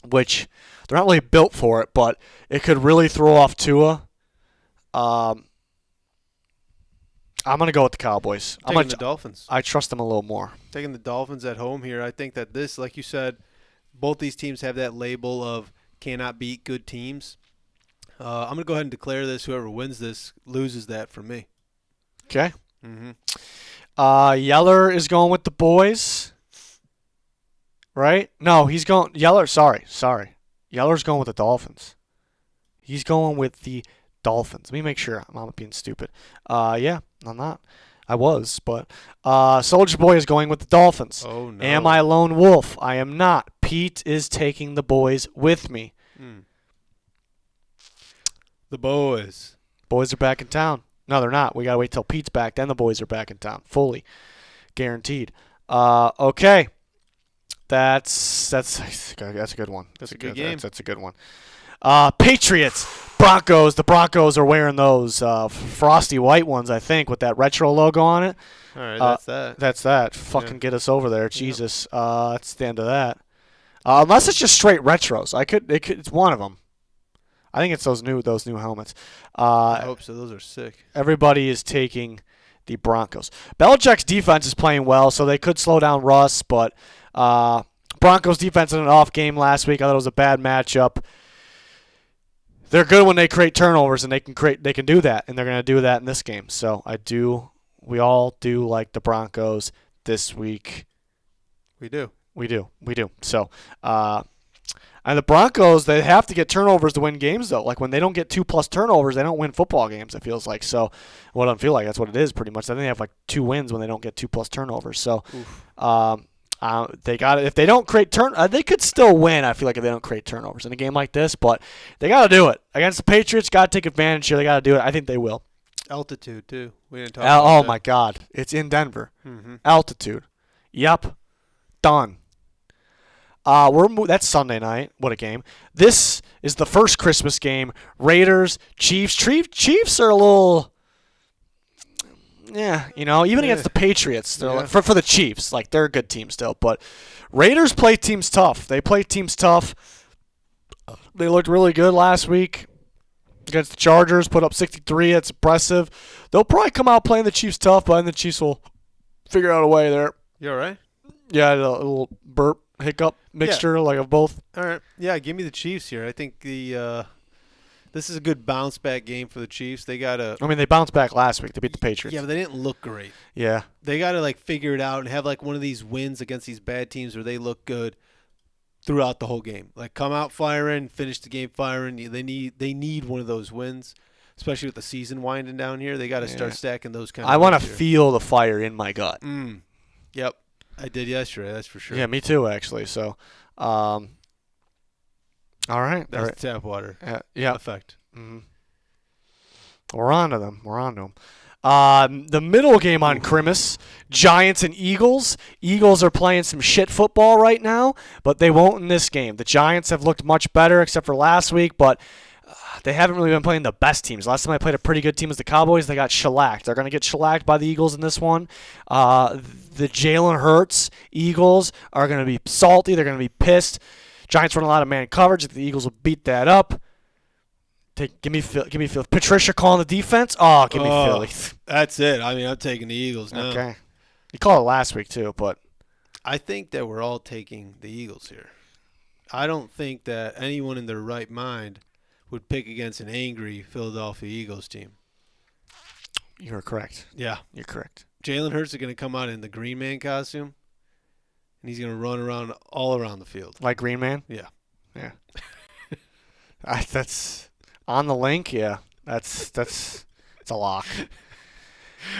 which they're not really built for it, but it could really throw off Tua. I I'm going to go with the Cowboys. Taking the Dolphins. I trust them a little more. Taking the Dolphins at home here. I think that this, like you said, both these teams have that label of cannot beat good teams. I'm going to go ahead and declare this. Whoever wins this loses that for me. Okay. Mm-hmm. Yeller is going with the boys. Right? No, he's going – Yeller – sorry. Yeller's going with the Dolphins. He's going with the Dolphins. Let me make sure I'm not being stupid. Yeah, I'm not. I was, but Soldier Boy is going with the Dolphins. Oh, no. Am I a lone wolf? I am not. Pete is taking the boys with me. The boys. Boys are back in town. No, they're not. We got to wait till Pete's back. Then the boys are back in town. Fully. Guaranteed. Okay. That's a good one. That's a good game. That's a good one. Patriots, Broncos. The Broncos are wearing those frosty white ones, I think, with that retro logo on it. All right, that's that. That's that. Fucking get us over there, Jesus. That's the end of that. Unless it's just straight retros, it's one of them. I think it's those new helmets. I hope so. Those are sick. Everybody is taking the Broncos. Belichick's defense is playing well, so they could slow down Russ, but Broncos defense in an off game last week. I thought it was a bad matchup. They're good when they create turnovers, and they can do that, and they're going to do that in this game. So we all do like the Broncos this week. We do. So, and the Broncos, they have to get turnovers to win games, though. Like, when they don't get 2+ turnovers, they don't win football games, it feels like. So, well, it doesn't feel like that's what it is, pretty much. I think they have, 2 wins when they don't get 2+ turnovers. So, they got it. If they don't create they could still win, I feel like, if they don't create turnovers in a game like this. But they got to do it. Against the Patriots, got to take advantage here. They got to do it. I think they will. Altitude, too. We didn't talk about that. My God. It's in Denver. Mm-hmm. Altitude. Yep. Done. That's Sunday night. What a game. This is the first Christmas game. Raiders, Chiefs. Chiefs are a little, even against the Patriots. They're for the Chiefs, they're a good team still. But Raiders play teams tough. They play teams tough. They looked really good last week against the Chargers. Put up 63. That's impressive. They'll probably come out playing the Chiefs tough, but then the Chiefs will figure out a way there. You all right? Yeah, a little burp. Hiccup mixture of both. All right. Yeah, give me the Chiefs here. I think this is a good bounce back game for the Chiefs. They got to they bounced back last week. They beat the Patriots. Yeah, but they didn't look great. Yeah. They got to figure it out and have one of these wins against these bad teams where they look good throughout the whole game. Come out firing, finish the game firing. They need one of those wins, especially with the season winding down here. They got to start stacking those kind of I want to feel the fire in my gut. Yep. I did yesterday, that's for sure. Yeah, me too, actually. So, all right. That's tap water effect. Mm-hmm. We're on to them. The middle game on Christmas, Giants and Eagles. Eagles are playing some shit football right now, but they won't in this game. The Giants have looked much better except for last week, but they haven't really been playing the best teams. Last time I played a pretty good team was the Cowboys. They got shellacked. They're going to get shellacked by the Eagles in this one. The Jalen Hurts Eagles are going to be salty. They're going to be pissed. Giants run a lot of man coverage. The Eagles will beat that up. Give me Philly. Patricia calling the defense. Oh, give me Philly. That's it. I'm taking the Eagles now. Okay. You called it last week too, but I think that we're all taking the Eagles here. I don't think that anyone in their right mind would pick against an angry Philadelphia Eagles team. You're correct. Yeah. You're correct. Jalen Hurts is going to come out in the Green Man costume, and he's going to run around all around the field. Like Green Man? Yeah. Yeah. That's on the link, yeah. That's a lock.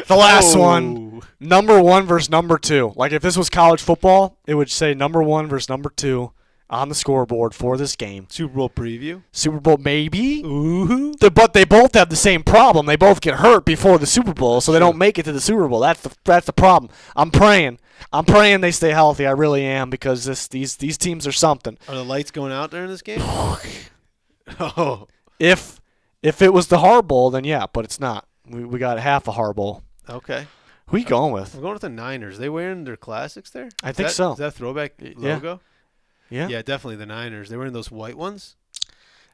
The last one, number 1 versus number 2. If this was college football, it would say number 1 versus number 2 on the scoreboard for this game. Super Bowl preview? Super Bowl, maybe. Ooh. But they both have the same problem. They both get hurt before the Super Bowl, so they don't make it to the Super Bowl. That's the problem. I'm praying they stay healthy. I really am, because these teams are something. Are the lights going out during this game? Oh. If it was the Hard Bowl, then yeah, but it's not. We got half a Hard Bowl. Okay. Who are you going with? I'm going with the Niners. They wearing their classics there? I think so. Is that a throwback logo? Yeah. Yeah, definitely the Niners. They're wearing those white ones?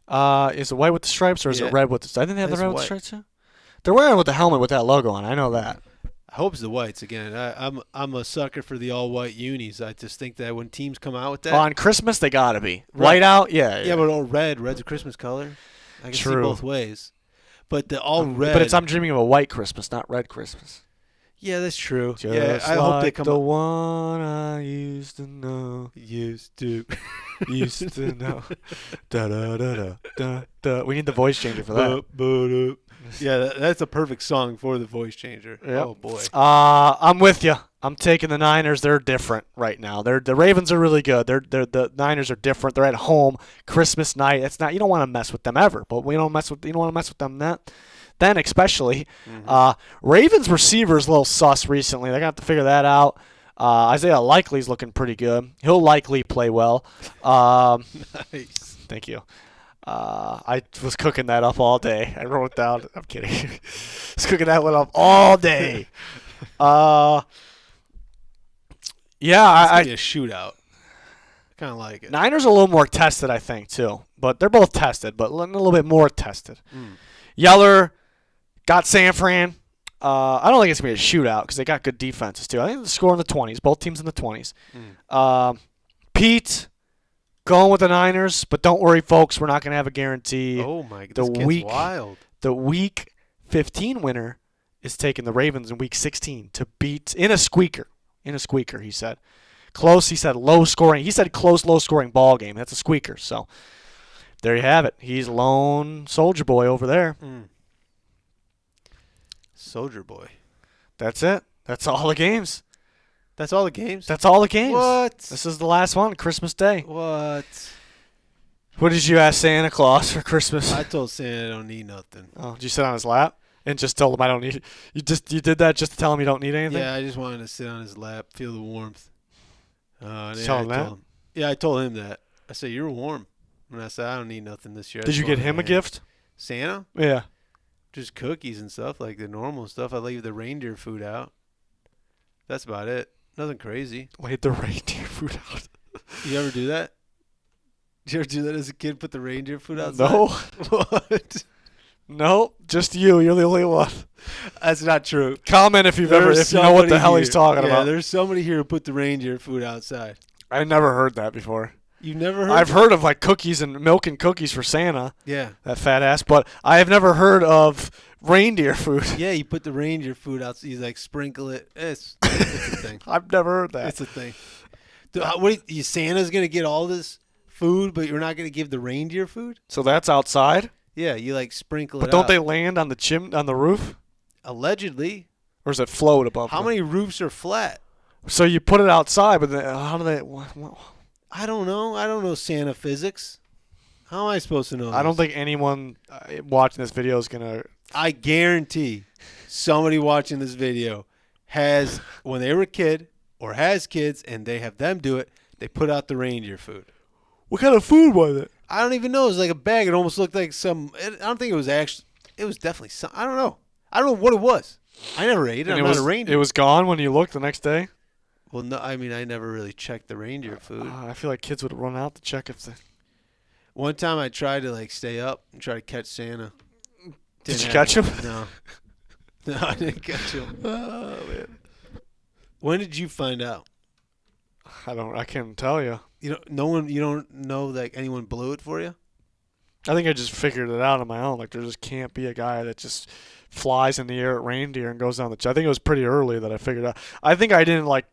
Is it white with the stripes, or is it red with the stripes? I think they have the red with the stripes, too. They're wearing with the helmet with that logo on. I know that. I hope it's the whites again. I'm a sucker for the all white unis. I just think that when teams come out with that On Christmas, they gotta be Right. white out. Yeah, yeah, but all red's a Christmas color. I can see True. both ways. But the all red. But I'm dreaming of a white Christmas, not red Christmas. Yeah, that's true. Just yeah, I hope they like come the out. one I used to know. Used to. Used to know. Da da da da da da. We need the voice changer for that. Yeah, that's a perfect song for the voice changer. Yep. Oh boy. I'm with you. I'm taking the Niners. They're different right now. The Ravens are really good. The Niners are different. They're at home Christmas night. It's not, you don't want to mess with them ever, but you don't want to mess with them then especially. Ravens receivers a little sus recently. They're gonna have to figure that out. Isaiah Likely's looking pretty good. He'll likely play well. Nice. Thank you. I was cooking that up all day. I wrote it down. I'm kidding. I was cooking that one up all day. Yeah, It's gonna be a shootout. Kind of like it. Niners are a little more tested, I think, too. But they're both tested, but a little bit more tested. Yeller got San Fran. I don't think it's going to be a shootout because they got good defenses, too. I think the score in the 20s. Both teams in the 20s. Pete, going with the Niners, but don't worry, folks. We're not going to have a guarantee. Oh, my God. This kid's wild. The Week 15 winner is taking the Ravens in Week 16 to beat in a squeaker. In a squeaker, he said. Close, he said low scoring. He said close, low scoring ball game. That's a squeaker. So there you have it. He's lone soldier boy over there. Soldier boy. That's it. That's all the games. That's all the games? That's all the games. What? This is the last one, Christmas Day. What? What did you ask Santa Claus for Christmas? I told Santa I don't need nothing. Oh, did you sit on his lap and just told him I don't need? You did that just to tell him you don't need anything? Yeah, I just wanted to sit on his lap, feel the warmth. Tell him that? Yeah, I told him that. I said, you're warm. And I said, I don't need nothing this year. Did you get him a gift? Santa? Yeah. Just cookies and stuff, like the normal stuff. I leave the reindeer food out. That's about it. Nothing crazy. Laid the reindeer food out. You ever do that? Did you ever do that as a kid, put the reindeer food outside? No. What? No, just you. You're the only one. That's not true. Comment if you know what the hell he's talking about. There's somebody here who put the reindeer food outside. I never heard that before. You've never heard? I've heard of like cookies and milk and cookies for Santa. Yeah. That fat ass. But I have never heard of reindeer food. Yeah, you put the reindeer food out. You like sprinkle it. It's a thing. I've never heard that. It's a thing. Santa's gonna get all this food, but you're not gonna give the reindeer food? So that's outside. Yeah, you like sprinkle it. But don't out. they land on the roof? Allegedly. Or does it float above? How many roofs are flat? So you put it outside, but then how do they? I don't know. I don't know Santa physics. How am I supposed to know? I don't think anyone watching this video is gonna. I guarantee somebody watching this video has, when they were a kid or has kids, and they have them do it. They put out the reindeer food. What kind of food was it? I don't even know. It was like a bag. It almost looked like some. I don't think it was actually. It was definitely some. I don't know. I don't know what it was. I never ate it. I'm not a reindeer. It was gone when you looked the next day. Well, no. I mean, I never really checked the reindeer food. I feel like kids would run out to check if the. One time I tried to like stay up and try to catch Santa. Did you catch him? No. No, I didn't catch him. Oh man. When did you find out? I can't tell you. You don't know that anyone blew it for you? I think I just figured it out on my own. Like there just can't be a guy that just flies in the air at reindeer and goes down the. I think it was pretty early that I figured out. I think I didn't like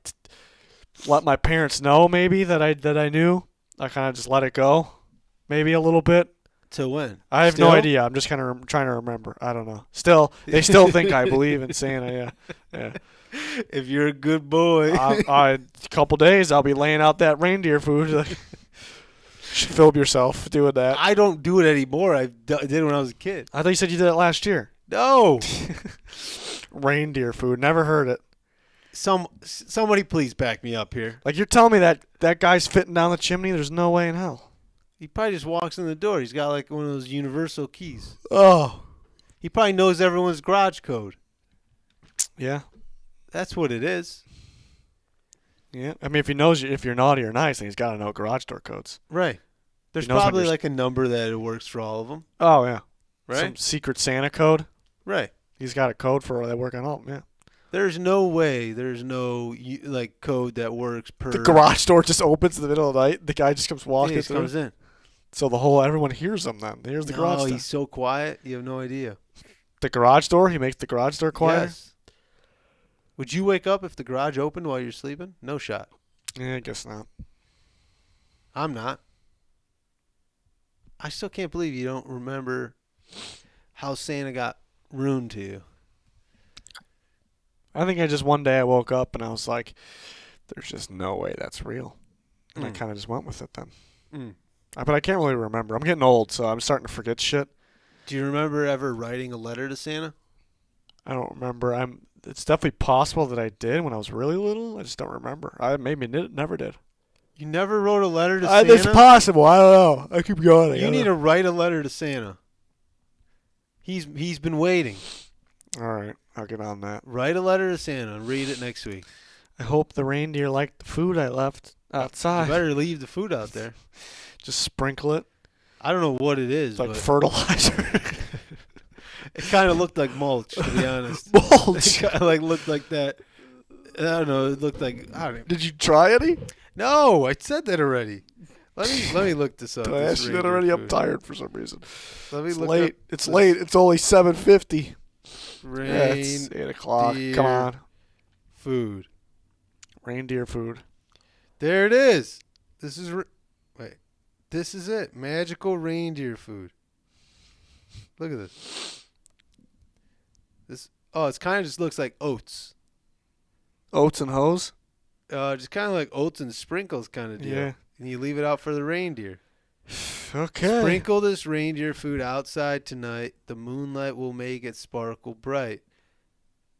let my parents know maybe that I knew. I kind of just let it go, maybe a little bit. Till when? I have no idea. I'm just kind of trying to remember. I don't know. They still think I believe in Santa. Yeah. If you're a good boy. A couple days, I'll be laying out that reindeer food. Should film yourself doing that. I don't do it anymore. I did it when I was a kid. I thought you said you did it last year. No. Reindeer food. Never heard it. Somebody please back me up here. Like you're telling me that guy's fitting down the chimney? There's no way in hell. He probably just walks in the door. He's got like one of those universal keys. Oh. He probably knows everyone's garage code. Yeah. That's what it is. Yeah. I mean, if he knows if you're naughty or nice, then he's got to know garage door codes. Right. There's knows when probably you're like a number that it works for all of them. Oh, yeah. Right? Some secret Santa code. Right. He's got a code for that working out, yeah. There's no way. There's no code that works per. The garage door just opens in the middle of the night. The guy just comes walking. He just comes in. So everyone hears him then. Here's the garage door. Oh, he's so quiet. You have no idea. The garage door? He makes the garage door quiet? Yes. Would you wake up if the garage opened while you're sleeping? No shot. Yeah, I guess not. I'm not. I still can't believe you don't remember how Santa got ruined to you. I think one day I woke up and I was like, there's just no way that's real. And I kind of just went with it then. But I can't really remember. I'm getting old, so I'm starting to forget shit. Do you remember ever writing a letter to Santa? I don't remember. It's definitely possible that I did when I was really little. I just don't remember. I maybe never did. You never wrote a letter to Santa? It's possible. I don't know. I keep going. You need to write a letter to Santa. He's been waiting. All right. I'll get on that. Write a letter to Santa and read it next week. I hope the reindeer liked the food I left outside. You better leave the food out there. Just sprinkle it. I don't know what it is. It's like fertilizer. It kind of looked like mulch, to be honest. Mulch? It kind of looked like that. I don't know. It looked like. I don't know. Did you try any? No, I said that already. Let me look this up. Did I ask you that already? I'm tired for some reason. Let me it's look late. Up it's late. It's only 7:50. It's 8 o'clock. Come on. Food. Reindeer food. There it is. This is This is it. Magical reindeer food. Look at this. It kind of just looks like oats. Oats and hose? Just kind of like oats and sprinkles kind of deal. Yeah. And you leave it out for the reindeer. Okay. Sprinkle this reindeer food outside tonight. The moonlight will make it sparkle bright.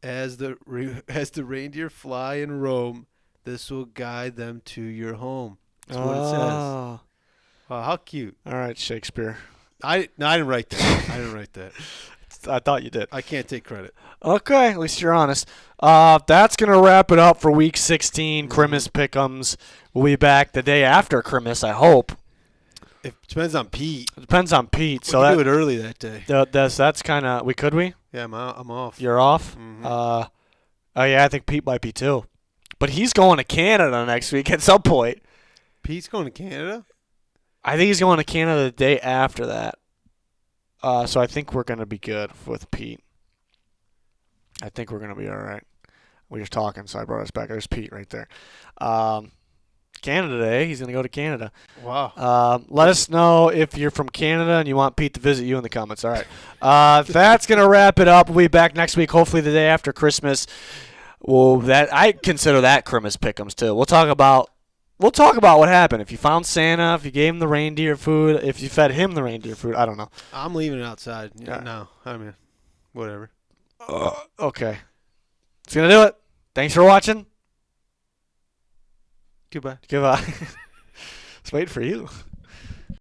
As the reindeer fly and roam, this will guide them to your home. That's what it says. Wow, how cute. All right, Shakespeare. I didn't write that. I thought you did. I can't take credit. Okay, at least you're honest. That's going to wrap it up for Week 16. Christmas Pick'ems. We'll be back the day after Christmas, I hope. It depends on Pete. It depends on Pete. We can do it early that day. That's kind of... Could we? Yeah, I'm off. You're off? Mm-hmm. Oh, yeah, I think Pete might be too. But he's going to Canada next week at some point. Pete's going to Canada? I think he's going to Canada the day after that. So I think we're going to be good with Pete. I think we're going to be all right. We were talking, so I brought us back. There's Pete right there. Canada Day. He's going to go to Canada. Wow. Let us know if you're from Canada and you want Pete to visit you in the comments. All right. That's going to wrap it up. We'll be back next week, hopefully the day after Christmas. Well, I consider that Christmas Pick'ems too. We'll talk about what happened. If you found Santa, if you gave him the reindeer food, if you fed him the reindeer food. I don't know. I'm leaving it outside. Yeah. No, I mean, whatever. Okay. It's going to do it. Thanks for watching. Goodbye. Goodbye. Let's wait for you.